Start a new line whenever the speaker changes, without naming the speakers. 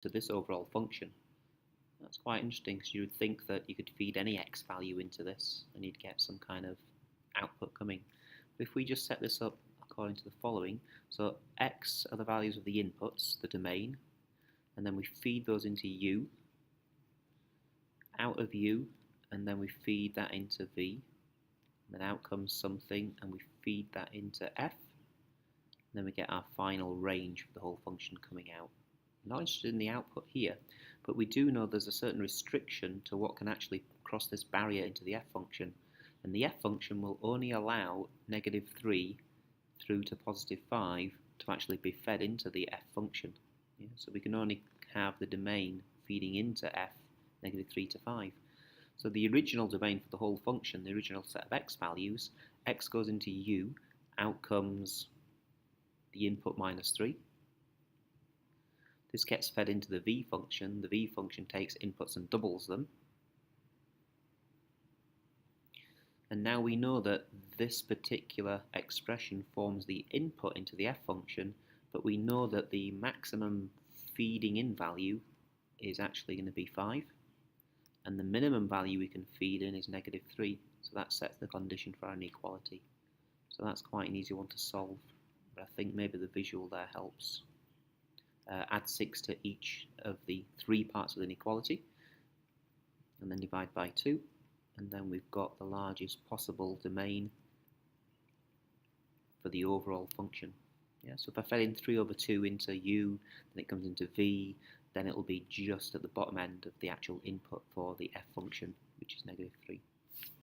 to this overall function. That's quite interesting because you would think that you could feed any x value into this and you'd get some kind of output coming. But if we just set this up according to the following, so x are the values of the inputs, the domain, and then we feed those into u, out of u, and then we feed that into v, and then out comes something, and we feed that into f, and then we get our final range for the whole function coming out. I'm not interested in the output here, but we do know there's a certain restriction to what can actually cross this barrier into the f function, and the f function will only allow -3 through to +5 to actually be fed into the f function. Yeah, so we can only have the domain feeding into f -3 to 5. So the original domain for the whole function, the original set of x values, x goes into u, out comes the input -3. This gets fed into the v function. The v function takes inputs and doubles them. And now we know that this particular expression forms the input into the f function, but we know that the maximum feeding in value is actually going to be 5, and the minimum value we can feed in is -3, so that sets the condition for our inequality. So that's quite an easy one to solve, but I think maybe the visual there helps. Add 6 to each of the 3 parts of the inequality, and then divide by 2, and then we've got the largest possible domain for the overall function. Yeah, so if I fed in 3/2 into u, then it comes into v, then it'll be just at the bottom end of the actual input for the f function, which is -3.